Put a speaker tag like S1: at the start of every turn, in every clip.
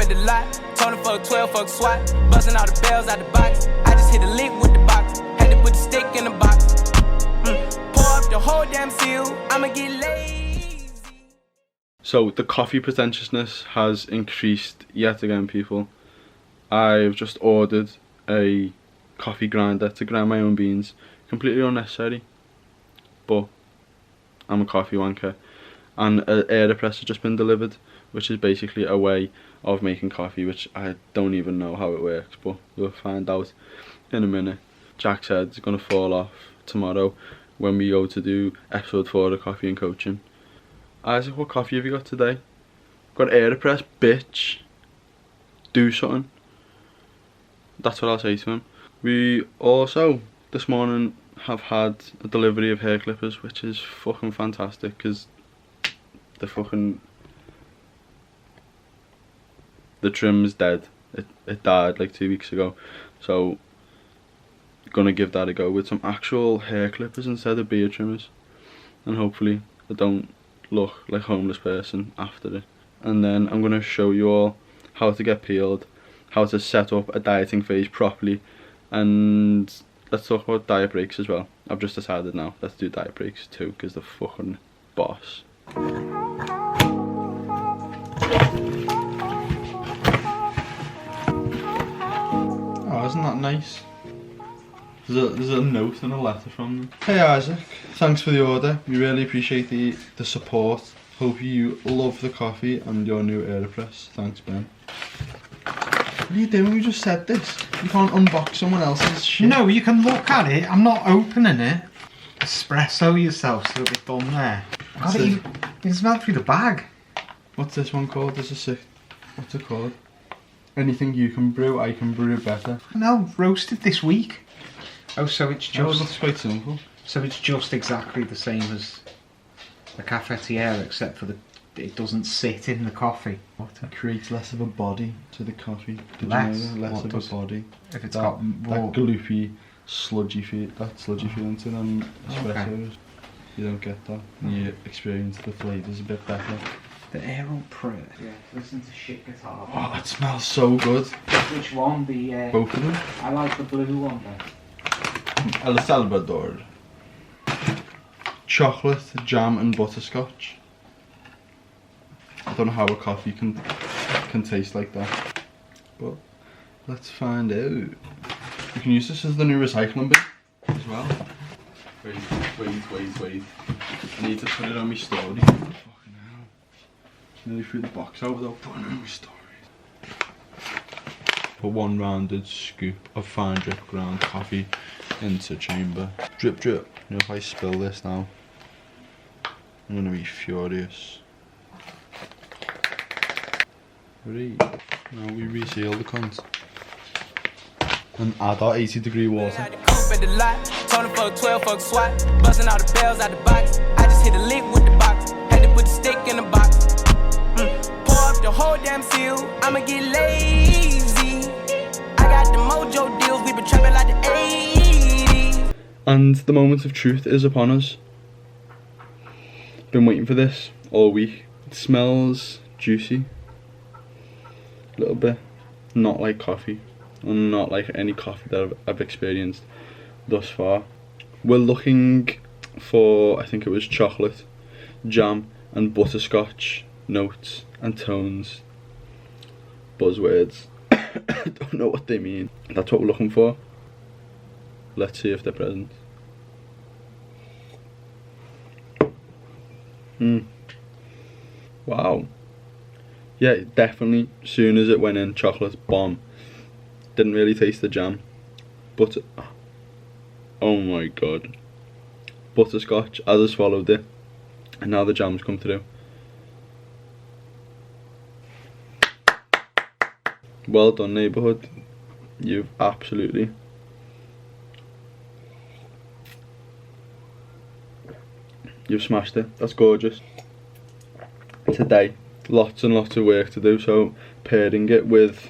S1: at the lot. Told him fuck 12, fuck SWAT. Busting all the bells out the box. I just hit a lick with the box. Had to put the stick in the box. Pour up the whole damn seal. I'ma get lazy.
S2: So the coffee pretentiousness has increased yet again, people. I've just ordered a coffee grinder to grind my own beans. Completely unnecessary, but I'm a coffee wanker. And an AeroPress has just been delivered, which is basically a way of making coffee, which I don't even know how it works, but you'll find out in a minute. Jack said it's going to fall off tomorrow when we go to do episode 4 of Coffee and Coaching. Isaac, what coffee have you got today? Got AeroPress, bitch. Do something. That's what I'll say to him. We also, this morning, have had a delivery of hair clippers, which is fucking fantastic, because the trim is dead. It died like 2 weeks ago, so gonna give that a go with some actual hair clippers instead of beard trimmers, and hopefully I don't look like a homeless person after it. And then I'm gonna show you all how to get peeled, how to set up a dieting phase properly, and let's talk about diet breaks as well. I've just decided now, let's do diet breaks too, because the fucking boss. Oh, isn't that nice? There's a note and a letter from them. Hey Isaac, thanks for the order. We really appreciate the support. Hope you love the coffee and your new AeroPress. Thanks, Ben. What are you doing? You just said this. You can't unbox someone else's shit.
S3: No, you can look at it. I'm not opening it. Espresso yourself so it's done there. You can smell through the bag.
S2: What's this one called? This is sick. What's it called? Anything you can brew, I can brew better.
S3: No, roasted this week. Oh, so it's just...
S2: That's quite simple.
S3: So it's just exactly the same as the cafetiere, except for it doesn't sit in the coffee.
S2: What? It creates less of a body to the coffee. Did
S3: Less?
S2: you know that? Less
S3: What
S2: of
S3: does?
S2: a body.
S3: If it's
S2: that,
S3: got
S2: that
S3: more...
S2: gloopy, sludgy feeling to them espressos.
S3: Okay.
S2: You don't get that. And you experience the flavours a bit better.
S3: The AeroPress. Yeah, listen to shit guitar.
S2: Oh, it smells so good.
S3: Which one? The...
S2: Both of them?
S3: I like the blue one then.
S2: El Salvador. Chocolate, jam and butterscotch. I don't know how a coffee can taste like that, but let's find out. You can use this as the new recycling bin as well. Wait. I need to put it on my story. Fucking hell. Nearly threw the box out without putting it on my story. Put 1 rounded scoop of fine drip ground coffee into chamber. Drip drip. You know, if I spill this now, I'm gonna be furious. Right. Now we reseal the cunt and add our 80-degree water.
S1: At the lot. Told him fuck 12, fuck SWAT. Busting all the bells out the box. I just hit a lick with the box. Had to put the stick in the box. Pour up the whole damn seal. I'ma get lazy. I got the mojo deals. We been trapping like the 80s.
S2: And the moment of truth is upon us. Been waiting for this all week. It smells juicy. A little bit. Not like coffee. And not like any coffee that I've experienced thus far. We're looking for, I think it was chocolate, jam and butterscotch notes and tones. Buzzwords. I don't know what they mean. That's what we're looking for. Let's see if they're present. Wow. Yeah, definitely. As soon as it went in, chocolate bomb. Didn't really taste the jam. But oh my god. Butterscotch as I swallowed it. And now the jam's come through. Well done, neighbourhood. You've absolutely. You've smashed it. That's gorgeous. Today, lots and lots of work to do, so pairing it with,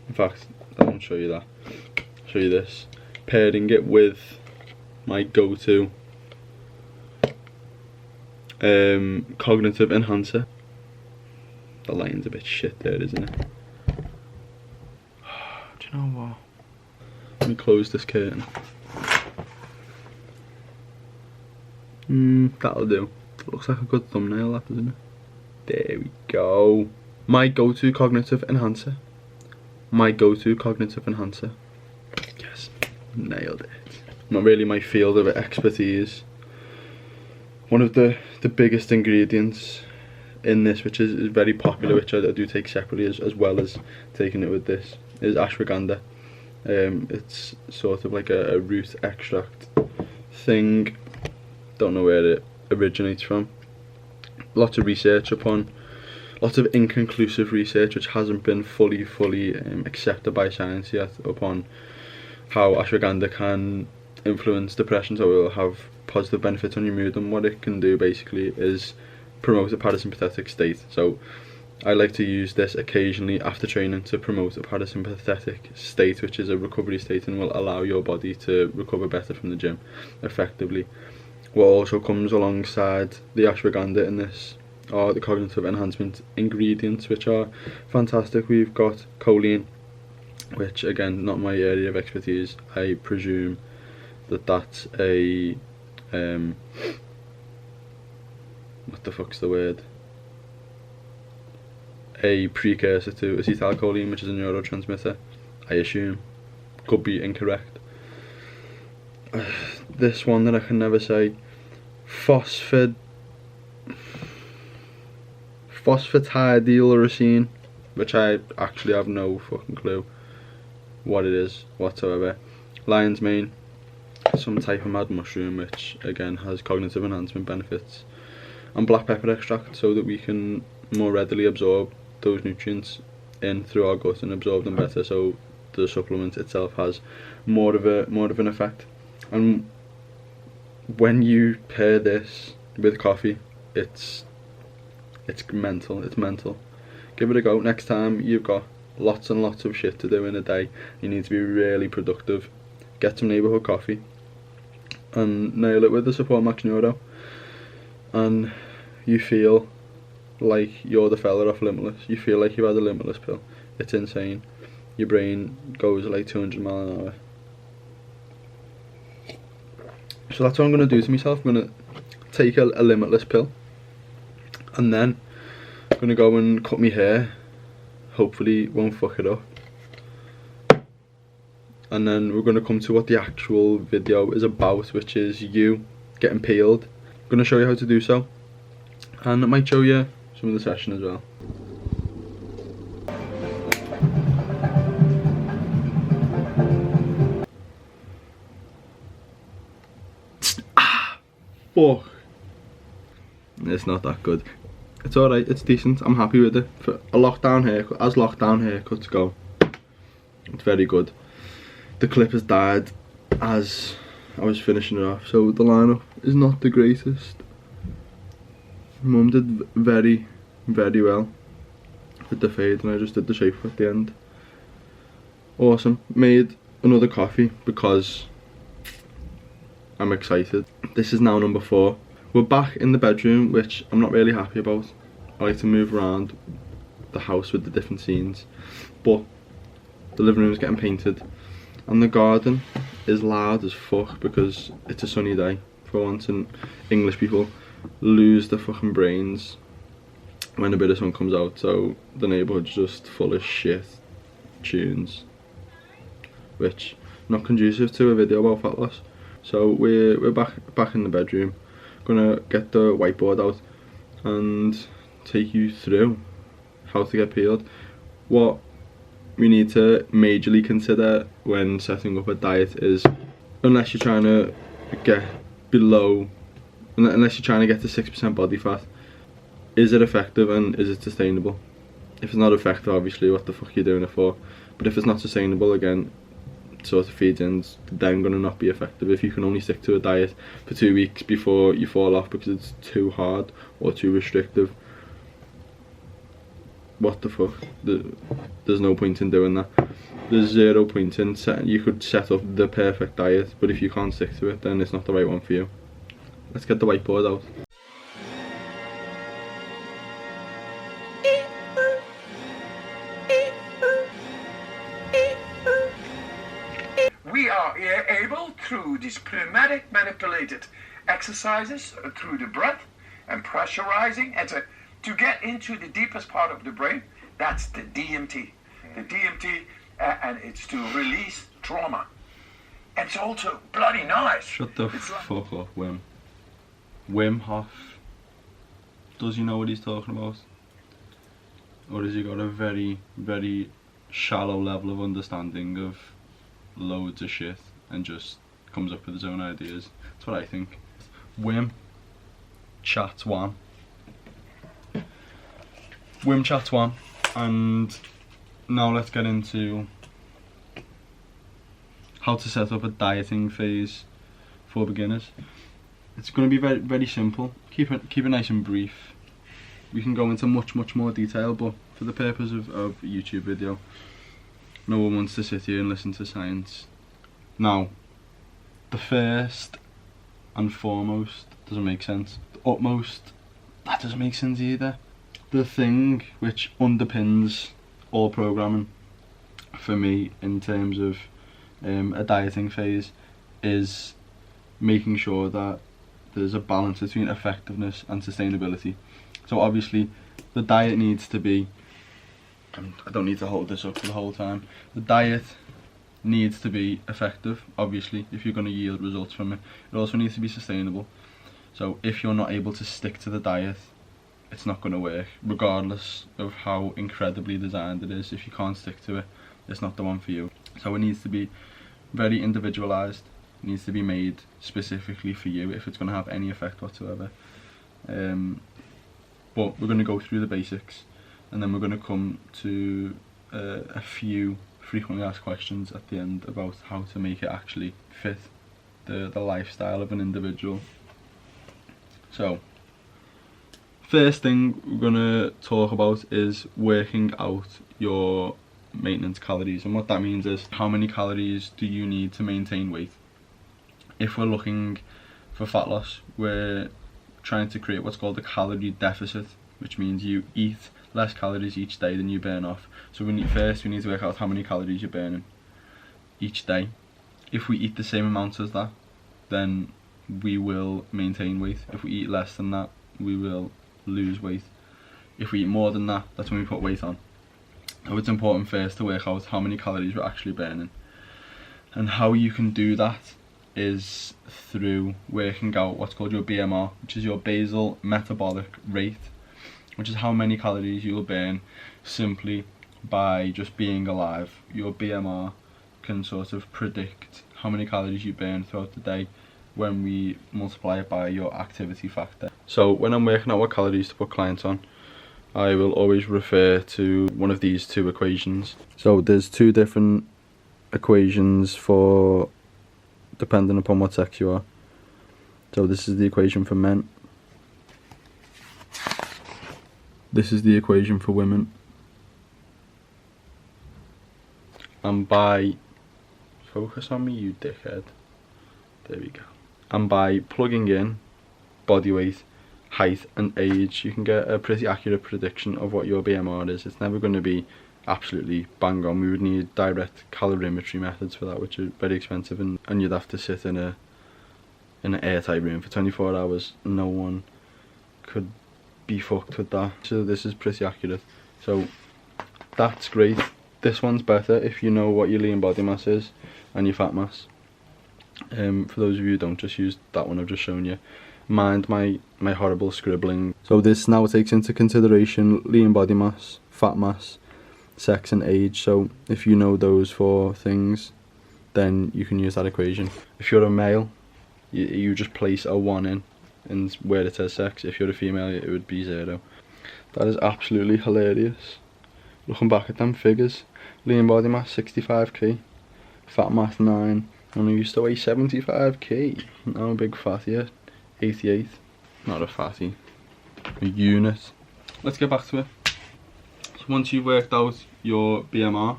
S2: in fact, I won't show you that, I'll show you this. Pairing it with my go-to cognitive enhancer. The line's a bit shit there, isn't it? Do you know what? Let me close this curtain. That'll do. It looks like a good thumbnail, that, doesn't it? There we go. My go-to cognitive enhancer. My go-to cognitive enhancer. Yes, nailed it. Not really my field of expertise. One of the biggest ingredients in this, which is very popular, which I do take separately as well as taking it with this, is ashwagandha. It's sort of like a root extract thing. Don't know where it originates from. Lots of research upon, lots of inconclusive research which hasn't been fully accepted by science yet upon how ashwagandha can influence depression, so it will have positive benefits on your mood. And what it can do basically is promote a parasympathetic state. So I like to use this occasionally after training to promote a parasympathetic state, which is a recovery state and will allow your body to recover better from the gym effectively. What also comes alongside the ashwagandha in this are the cognitive enhancement ingredients, which are fantastic. We've got choline, which again, not my area of expertise. I presume that that's a what the fuck's the word? A precursor to acetylcholine, which is a neurotransmitter. I assume. Could be incorrect. This one that I can never say. Phosphatidylricin, which I actually have no fucking clue what it is whatsoever. Lion's mane, some type of mad mushroom, which again has cognitive enhancement benefits. And black pepper extract, so that we can more readily absorb those nutrients in through our gut and absorb them better, so the supplement itself has more of an effect. And when you pair this with coffee, it's mental. It's mental. Give it a go. Next time you've got lots and lots of shit to do in a day, you need to be really productive, get some neighbourhood coffee and nail it with the Support Max Neuro, and you feel like you're the fella off Limitless. You feel like you've had a Limitless pill. It's insane. Your brain goes like 200 miles an hour. So that's what I'm going to do to myself. I'm going to take a Limitless pill, and then I'm going to go and cut my hair. Hopefully won't fuck it up. And then we're going to come to what the actual video is about, which is you getting peeled. I'm going to show you how to do so, and I might show you some of the session as well. Fuck. It's not that good. It's alright, it's decent, I'm happy with it. For a lockdown haircut, as lockdown haircuts go, it's very good. The clip has died as I was finishing it off, so the lineup is not the greatest. Mum did very well with the fade, and I just did the shape at the end. Awesome. Made another coffee because I'm excited. This is now number 4. We're back in the bedroom, which I'm not really happy about. I like to move around the house with the different scenes, but the living room is getting painted, and the garden is loud as fuck because it's a sunny day for once, and English people lose their fucking brains when a bit of sun comes out, so the neighbourhood's just full of shit tunes, which not conducive to a video about fat loss. So we're back in the bedroom. Gonna get the whiteboard out and take you through how to get peeled. What we need to majorly consider when setting up a diet is, unless you're trying to get below, unless you're trying to get to 6% body fat, is it effective and is it sustainable? If it's not effective, obviously what the fuck are you doing it for? But if it's not sustainable, again, sort of feeds in, then going to not be effective. If you can only stick to a diet for 2 weeks before you fall off because it's too hard or too restrictive, what the fuck? There's no point in doing that. There's zero point in setting. You could set up the perfect diet, but if you can't stick to it, then it's not the right one for you. Let's get the whiteboard out.
S4: is pneumatic manipulated exercises through the breath and pressurizing, and to get into the deepest part of the brain. That's the DMT. The DMT, and it's to release trauma. And it's also bloody nice.
S2: Shut the fuck up, Wim. Wim Hof. Does he know what he's talking about? Or has he got a very, very shallow level of understanding of loads of shit and just comes up with his own ideas? That's what I think. Wim chats one. Wim chats one. And now let's get into how to set up a dieting phase for beginners. It's going to be very, very simple. Keep it nice and brief. We can go into much more detail, but for the purpose of YouTube video, no one wants to sit here and listen to science. Now, the first and foremost doesn't make sense. The utmost, that doesn't make sense either. The thing which underpins all programming for me in terms of a dieting phase is making sure that there's a balance between effectiveness and sustainability. So obviously the diet needs to be, I don't need to hold this up for the whole time, the diet needs to be effective, obviously, if you're going to yield results from it. It also needs to be sustainable. So if you're not able to stick to the diet, it's not going to work, regardless of how incredibly designed it is. If you can't stick to it, it's not the one for you. So it needs to be very individualized. It needs to be made specifically for you if it's going to have any effect whatsoever. But we're going to go through the basics, and then we're going to come to a few frequently asked questions at the end about how to make it actually fit the lifestyle of an individual. So, first thing we're going to talk about is working out your maintenance calories, and what that means is how many calories do you need to maintain weight. If we're looking for fat loss, we're trying to create what's called a calorie deficit, which means you eat less calories each day than you burn off. So we need to work out how many calories you're burning each day. If we eat the same amount as that, then we will maintain weight. If we eat less than that, we will lose weight. If we eat more than that, that's when we put weight on. So it's important first to work out how many calories we're actually burning. And how you can do that is through working out what's called your BMR, which is your basal metabolic rate, which is how many calories you'll burn simply by just being alive. Your BMR can sort of predict how many calories you burn throughout the day when we multiply it by your activity factor. So when I'm working out what calories to put clients on, I will always refer to one of these two equations. So there's two different equations for depending upon what sex you are. So this is the equation for men. This is the equation for women. And by, focus on me you dickhead, there we go. And by plugging in body weight, height and age, you can get a pretty accurate prediction of what your BMR is. It's never going to be absolutely bang on. We would need direct calorimetry methods for that, which are very expensive, and you'd have to sit in an airtight room for 24 hours. No one could be fucked with that. So this is pretty accurate. So that's great. This one's better if you know what your lean body mass is and your fat mass. For those of you who don't, just use that one I've just shown you. Mind my horrible scribbling. So this now takes into consideration lean body mass, fat mass, sex and age. So if you know those four things, then you can use that equation. If you're a male, you just place a 1 in where it says sex. If you're a female, it would be 0. That is absolutely hilarious. Looking back at them figures, lean body mass 65 kg, fat mass 9, and I used to weigh 75 kg. Now I'm a big fatty at 88. Not a fatty, a unit. Let's get back to it. So once you've worked out your BMR,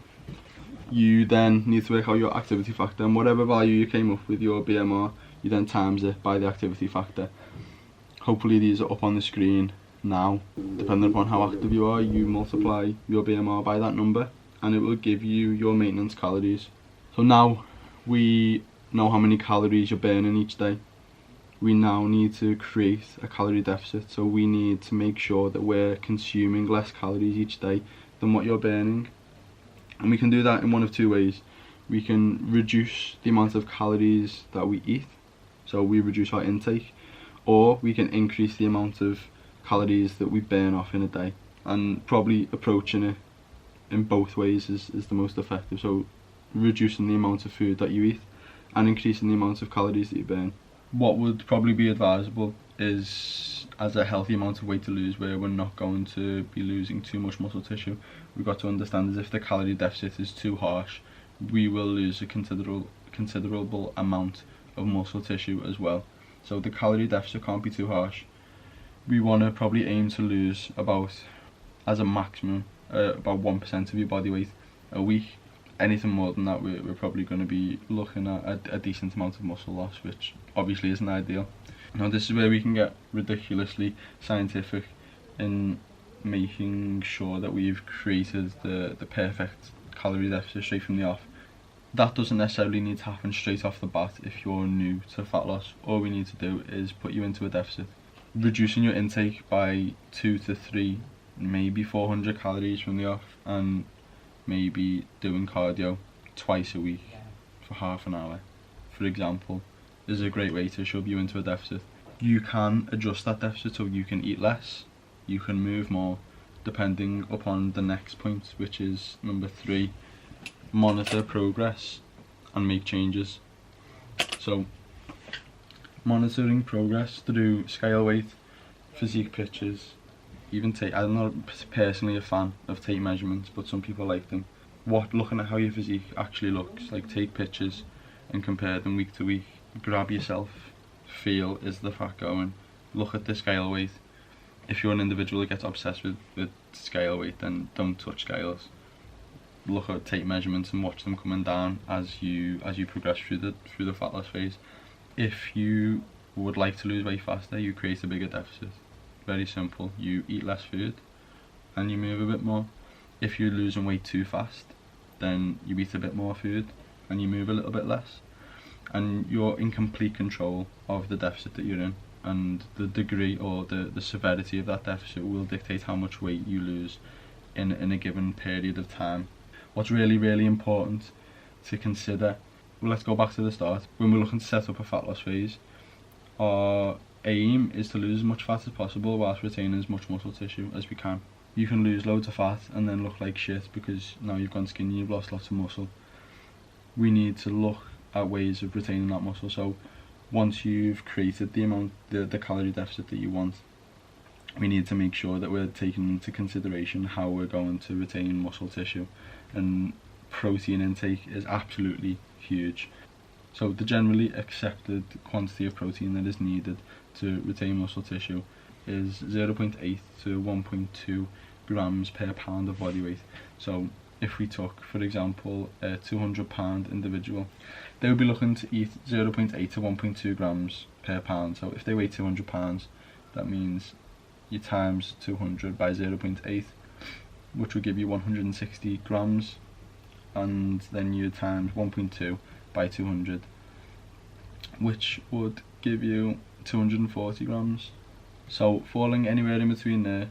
S2: you then need to work out your activity factor, and whatever value you came up with your BMR, you then times it by the activity factor. Hopefully these are up on the screen now. Depending upon how active you are, you multiply your BMR by that number and it will give you your maintenance calories. So now we know how many calories you're burning each day. We now need to create a calorie deficit, so we need to make sure that we're consuming less calories each day than what you're burning. And we can do that in one of two ways. We can reduce the amount of calories that we eat, so we reduce our intake, or we can increase the amount of calories that we burn off in a day. And probably approaching it in both ways is the most effective. So reducing the amount of food that you eat and increasing the amount of calories that you burn. What would probably be advisable is, as a healthy amount of weight to lose where we're not going to be losing too much muscle tissue, we've got to understand is if the calorie deficit is too harsh, we will lose a considerable amount of muscle tissue as well. So the calorie deficit can't be too harsh. We want to probably aim to lose about, as a maximum, about 1% of your body weight a week. Anything more than that, we're probably going to be looking at a decent amount of muscle loss, which obviously isn't ideal. Now this is where we can get ridiculously scientific in making sure that we've created the perfect calorie deficit straight from the off. That doesn't necessarily need to happen straight off the bat if you're new to fat loss. All we need to do is put you into a deficit. Reducing your intake by 2 to 3, maybe 400 calories from the off, and maybe doing cardio twice a week for half an hour, for example, is a great way to shove you into a deficit. You can adjust that deficit so you can eat less, you can move more, depending upon the next point, which is number 3, monitor progress and make changes. So monitoring progress through scale weight, physique pictures, even tape. I'm not personally a fan of tape measurements, but some people like them. Looking at how your physique actually looks, like take pictures and compare them week to week. Grab yourself, feel, is the fat going? Look at the scale weight. If you're an individual that gets obsessed with scale weight, then don't touch scales. Look at tape measurements and watch them coming down as you progress through the fat loss phase. If you would like to lose weight faster, you create a bigger deficit. Very simple. You eat less food and you move a bit more. If you're losing weight too fast, then you eat a bit more food and you move a little bit less. And you're in complete control of the deficit that you're in, and the degree or the severity of that deficit will dictate how much weight you lose in a given period of time. What's really, really important to consider, well, let's go back to the start. When we're looking to set up a fat loss phase, our aim is to lose as much fat as possible whilst retaining as much muscle tissue as we can. You can lose loads of fat and then look like shit because now you've gone skinny, you've lost lots of muscle. We need to look at ways of retaining that muscle. So once you've created the calorie deficit that you want, we need to make sure that we're taking into consideration how we're going to retain muscle tissue, and protein intake is absolutely huge. So the generally accepted quantity of protein that is needed to retain muscle tissue is 0.8 to 1.2 grams per pound of body weight. So if we took, for example, a 200-pound individual, they would be looking to eat 0.8 to 1.2 grams per pound. So if they weigh 200 pounds, that means you times 200 by 0.8, which would give you 160 grams, and then you times 1.2 by 200, which would give you 240 grams. So falling anywhere in between there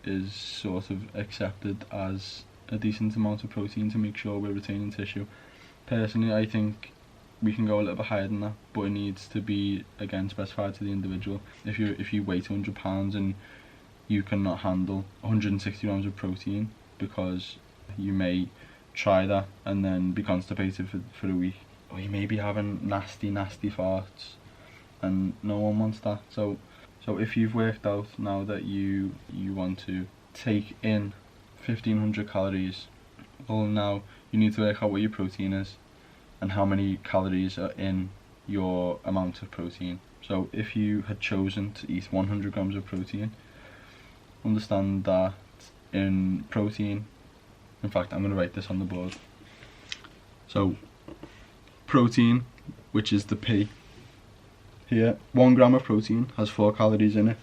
S2: is sort of accepted as a decent amount of protein to make sure we're retaining tissue. Personally, I think we can go a little bit higher than that, but it needs to be, again, specified to the individual. If you weigh 200 pounds and you cannot handle 160 grams of protein, because you may try that and then be constipated for a week, or you may be having nasty farts, and no one wants that. So if you've worked out now that you want to take in 1500 calories, well, now you need to work out what your protein is and how many calories are in your amount of protein. So if you had chosen to eat 100 grams of protein, understand that in protein, in fact, I'm going to write this on the board. So protein, which is the P here, 1 gram of protein has 4 calories in it.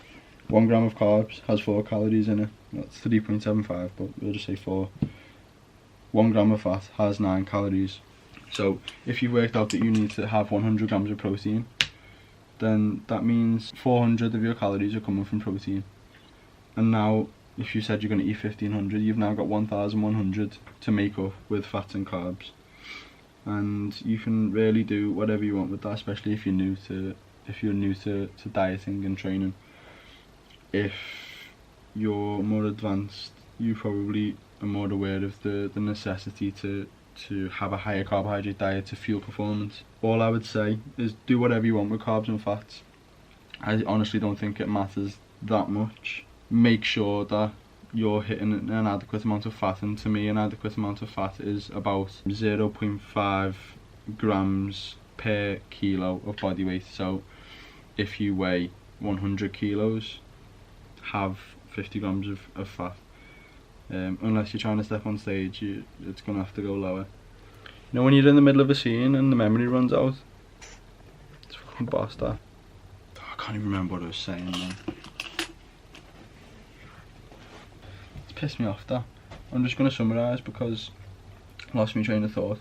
S2: 1 gram of carbs has 4 calories in it. That's 3.75, but we'll just say 4. 1 gram of fat has 9 calories. So if you've worked out that you need to have 100 grams of protein, then that means 400 of your calories are coming from protein. And now, if you said you're going to eat 1500, you've now got 1100 to make up with fats and carbs. And you can really do whatever you want with that, especially if you're new to dieting and training. If you're more advanced, you probably are more aware of the necessity to have a higher carbohydrate diet to fuel performance. All I would say is do whatever you want with carbs and fats. I honestly don't think it matters that much. Make sure that you're hitting an adequate amount of fat, and to me an adequate amount of fat is about 0.5 grams per kilo of body weight. So if you weigh 100 kilos, have 50 grams of fat. Unless you're trying to step on stage, it's going to have to go lower. You know, when you're in the middle of a scene and the memory runs out, it's fucking boss that. I can't even remember what I was saying now. It's pissed me off that. I'm just going to summarise because I lost my train of thought.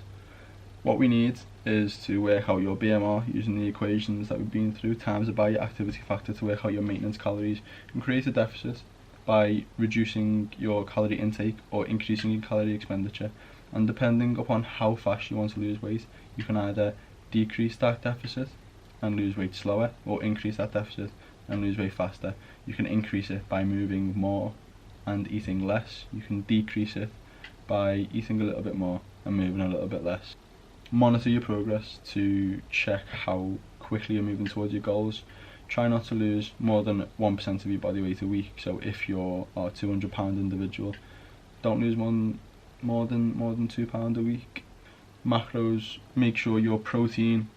S2: What we need is to work out your BMR using the equations that we've been through, times it by your activity factor to work out your maintenance calories, and create a deficit by reducing your calorie intake or increasing your calorie expenditure. And depending upon how fast you want to lose weight, you can either decrease that deficit and lose weight slower, or increase that deficit and lose weight faster. You can increase it by moving more and eating less. You can decrease it by eating a little bit more and moving a little bit less. Monitor your progress to check how quickly you're moving towards your goals. Try not to lose more than 1% of your body weight a week. So if you're a 200 pound individual, don't lose more than 2 pound a week. Macros, make sure your protein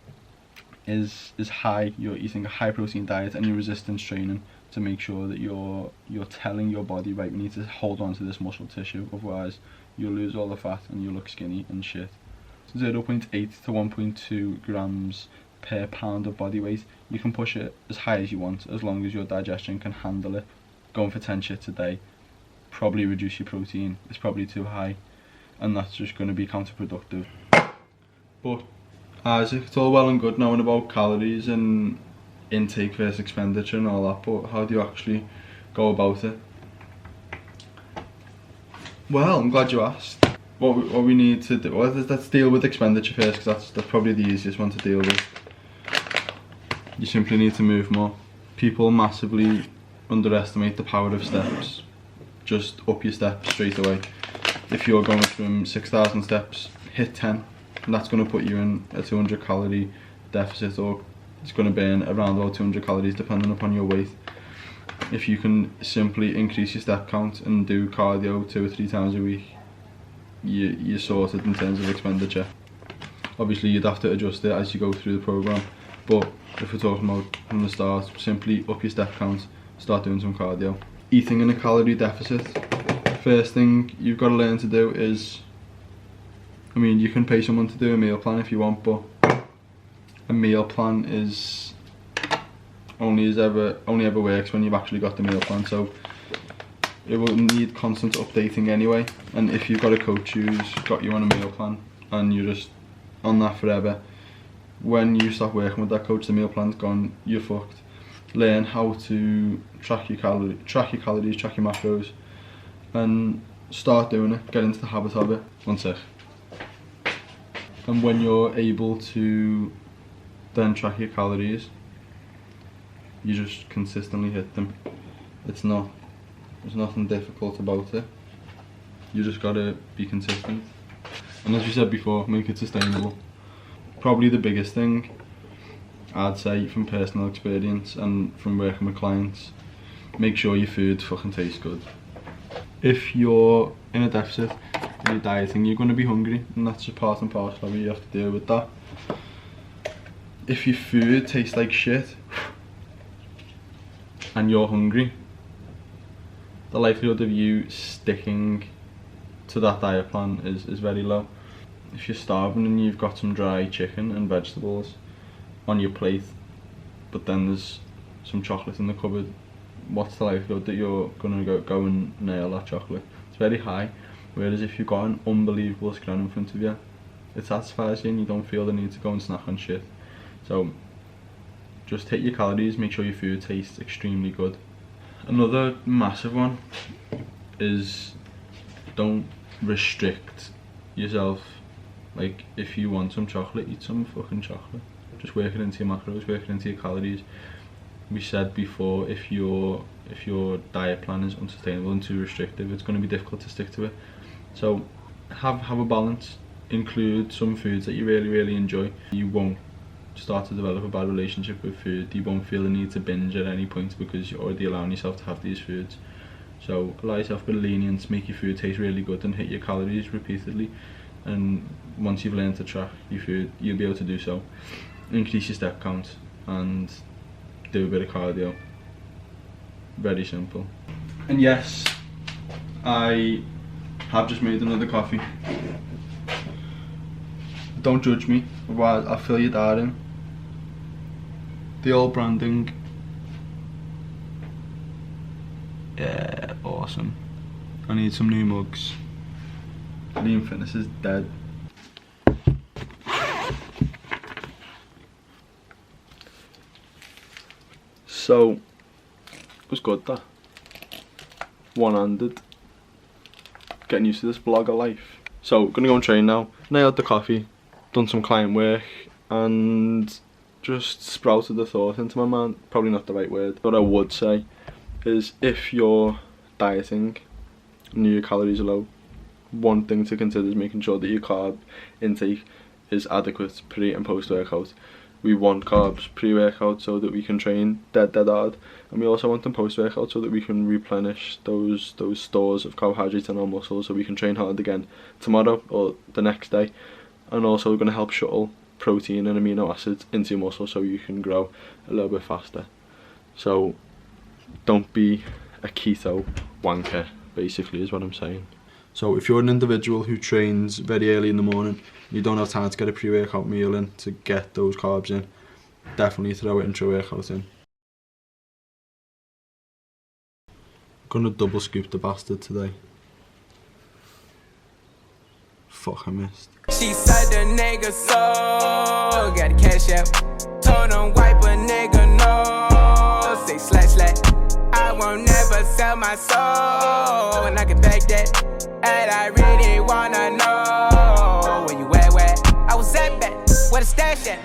S2: is high. You're eating a high protein diet, and your resistance training to make sure that you're telling your body, right, we need to hold on to this muscle tissue, otherwise you'll lose all the fat and you'll look skinny and shit. 0.8 to 1.2 grams per pound of body weight. You can push it as high as you want, as long as your digestion can handle it. Going for 10 shits a day, probably reduce your protein. It's probably too high, and that's just going to be counterproductive. But Isaac, it's all well and good knowing about calories and intake versus expenditure and all that, but how do you actually go about it? Well, I'm glad you asked. What we need to do, well, let's deal with expenditure first, because that's probably the easiest one to deal with. You simply need to move more. People massively underestimate the power of steps. Just up your steps straight away. If you're going from 6,000 steps, hit 10, and that's going to put you in a 200 calorie deficit, or it's going to burn around about 200 calories depending upon your weight. If you can simply increase your step count and do cardio 2 or 3 times a week, you're sorted in terms of expenditure. Obviously you'd have to adjust it as you go through the program, but if we're talking about from the start, simply up your step count, start doing some cardio. Eating in a calorie deficit. First thing you've got to learn to do is, I mean, you can pay someone to do a meal plan if you want, but a meal plan is only ever works when you've actually got the meal plan. So it will need constant updating anyway, and if you've got a coach who's got you on a meal plan and you're just on that forever, when you stop working with that coach, the meal plan's gone, you're fucked. Learn how to track your calories, track your macros, and start doing it. Get into the habit of it. One sec. And when you're able to then track your calories, you just consistently hit them. There's nothing difficult about it. You just gotta be consistent. And as we said before, make it sustainable. Probably the biggest thing, I'd say, from personal experience and from working with clients, make sure your food fucking tastes good. If you're in a deficit and you're dieting, you're gonna be hungry, and that's just part and parcel of it. You have to deal with that. If your food tastes like shit and you're hungry, the likelihood of you sticking to that diet plan is very low. If you're starving and you've got some dry chicken and vegetables on your plate, but then there's some chocolate in the cupboard, what's the likelihood that you're gonna go and nail that chocolate? It's very high. Whereas if you've got an unbelievable scran in front of you it satisfies you and you don't feel the need to go and snack on shit. So just hit your calories, make sure your food tastes extremely good. Another massive one is don't restrict yourself. Like, if you want some chocolate, eat some fucking chocolate. Just work it into your macros, work it into your calories. We said before, if your diet plan is unsustainable and too restrictive, it's going to be difficult to stick to it. So have a balance. Include some foods that you really enjoy. You won't start to develop a bad relationship with food. You won't feel the need to binge at any point because you're already allowing yourself to have these foods. So allow yourself a bit of lenience, make your food taste really good and hit your calories repeatedly. And once you've learned to track your food, you'll be able to do so. Increase your step count and do a bit of cardio. Very simple. And yes, I have just made another coffee. Don't judge me, otherwise I'll fill your dad in. The old branding. Yeah, awesome. I need some new mugs. Liam Fitness is dead. So, it was good that. One-handed. Getting used to this vlogger life. So, gonna go and train now. Nailed the coffee. Done some client work. And just sprouted the thought into my mind. Probably not the right word. What I would say is, if you're dieting and your calories are low, one thing to consider is making sure that your carb intake is adequate pre and post workout. We want carbs pre-workout so that we can train dead hard, and we also want them post-workout so that we can replenish those stores of carbohydrates in our muscles so we can train hard again tomorrow or the next day. And also we're going to help shuttle protein and amino acids into your muscle so you can grow a little bit faster. So don't be a keto wanker, basically, is what I'm saying. So if you're an individual who trains very early in the morning, you don't have time to get a pre-workout meal in to get those carbs in, definitely throw an intra-workout in. I'm gonna double scoop the bastard today. Fuck, I missed.
S1: She said the nigga so got a cash out. Told him wipe a nigga no. Say slash. I won't never sell my soul, and I can back that. And I really wanna know where you at, where I was at back, where the stash at.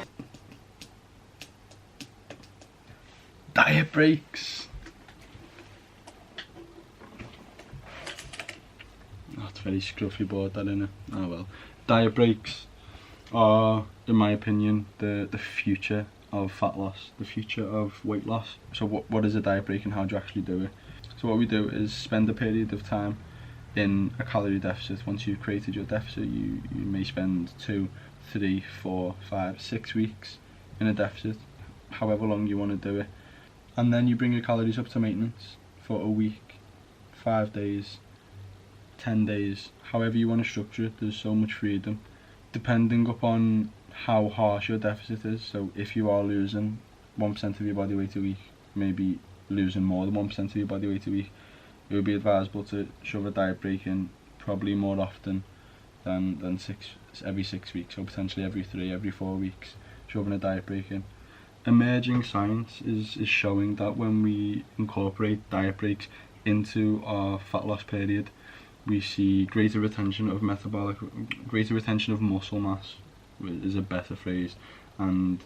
S2: Diet breaks. That's very scruffy board, that, innit? Oh well. Diet breaks are, in my opinion, the future of fat loss, the future of weight loss. So what is a diet break and how do you actually do it? So what we do is spend a period of time in a calorie deficit. Once you've created your deficit, you may spend 2, 3, 4, 5, 6 weeks in a deficit, however long you want to do it. And then you bring your calories up to maintenance for a week, 5 days, 10 days, however you want to structure it. There's so much freedom depending upon how harsh your deficit is. So if you are losing 1% of your body weight a week, maybe losing more than 1% of your body weight a week, it would be advisable to shove a diet break in probably more often than every 6 weeks, or potentially every 3, every 4 weeks, shoving a diet break in. Emerging science is showing that when we incorporate diet breaks into our fat loss period, we see greater retention of muscle mass, is a better phrase, and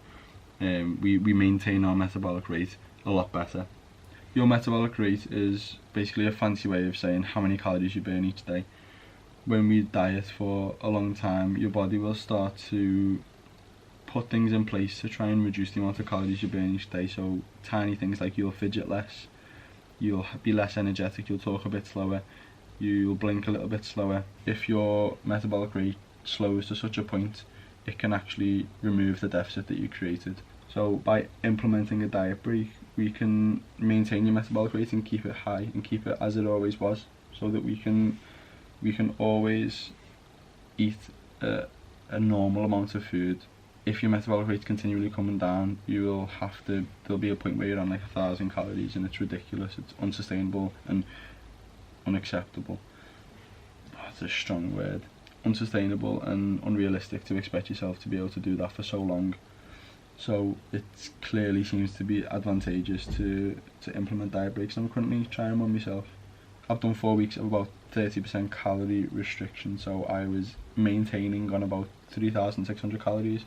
S2: we maintain our metabolic rate a lot better. Your metabolic rate is basically a fancy way of saying how many calories you burn each day. When we diet for a long time, your body will start to put things in place to try and reduce the amount of calories you burn each day. So tiny things like you'll fidget less, you'll be less energetic, you'll talk a bit slower, you'll blink a little bit slower. If your metabolic rate slows to such a point, it can actually remove the deficit that you created. So by implementing a diet break, we can maintain your metabolic rate and keep it high and keep it as it always was, so that we can always eat a normal amount of food. If your metabolic rate's continually coming down, there'll be a point where you're on like 1,000 calories, and it's ridiculous, it's unsustainable and unacceptable. That's a strong word. unsustainable and unrealistic to expect yourself to be able to do that for so long. So it clearly seems to be advantageous to implement diet breaks. I'm currently trying one myself. I've done 4 weeks of about 30% calorie restriction, so I was maintaining on about 3,600 calories.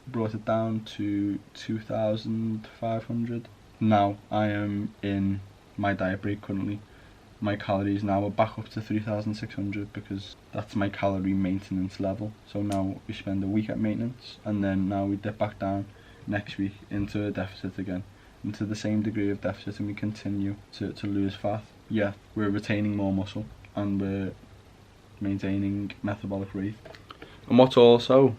S2: Brought it down to 2,500. Now I am in my diet break currently. My calories now are back up to 3,600 because that's my calorie maintenance level. So now we spend a week at maintenance, and then now we dip back down next week into a deficit again, into the same degree of deficit, and we continue to lose fat. Yeah, we're retaining more muscle and we're maintaining metabolic rate. And what's also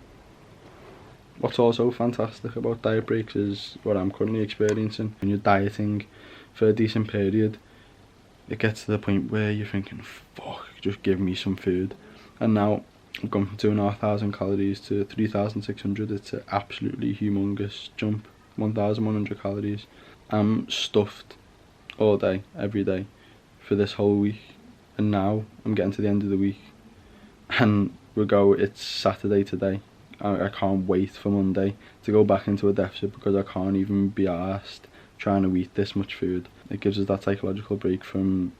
S2: fantastic about diet breaks is what I'm currently experiencing. When you're dieting for a decent period, it gets to the point where you're thinking, fuck, just give me some food. And now I've gone from 2,500 calories to 3,600. It's an absolutely humongous jump. 1,100 calories. I'm stuffed all day, every day, for this whole week. And now I'm getting to the end of the week, and it's Saturday today. I can't wait for Monday to go back into a deficit because I can't even be arsed trying to eat this much food. It gives us that psychological break from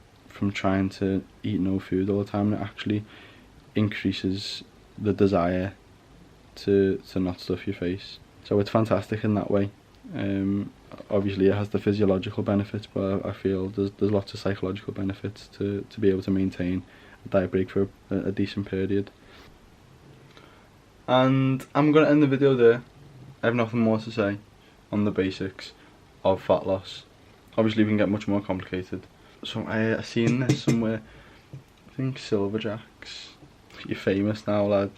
S2: trying to eat no food all the time, and it actually increases the desire to not stuff your face. So it's fantastic in that way. Obviously it has the physiological benefits, but I feel there's lots of psychological benefits to be able to maintain a diet break for a decent period. And I'm going to end the video there. I have nothing more to say on the basics of fat loss. Obviously we can get much more complicated. So I seen this somewhere, I think Silverjacks, you're famous now lad,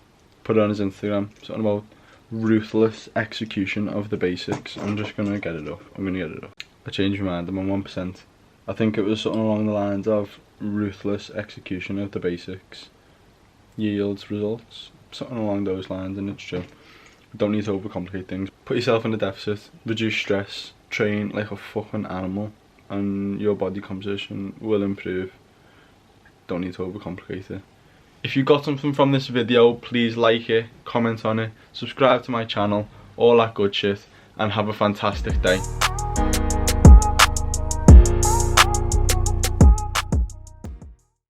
S2: put it on his Instagram, something about ruthless execution of the basics. I'm just going to get it up. I changed my mind, I'm on 1%. I think it was something along the lines of ruthless execution of the basics yields results. Something along those lines, and it's true. Don't need to overcomplicate things. Put yourself in a deficit, reduce stress, train like a fucking animal, and your body composition will improve. Don't need to overcomplicate it. If you got something from this video, please like it, comment on it, subscribe to my channel, all that good shit, and have a fantastic day.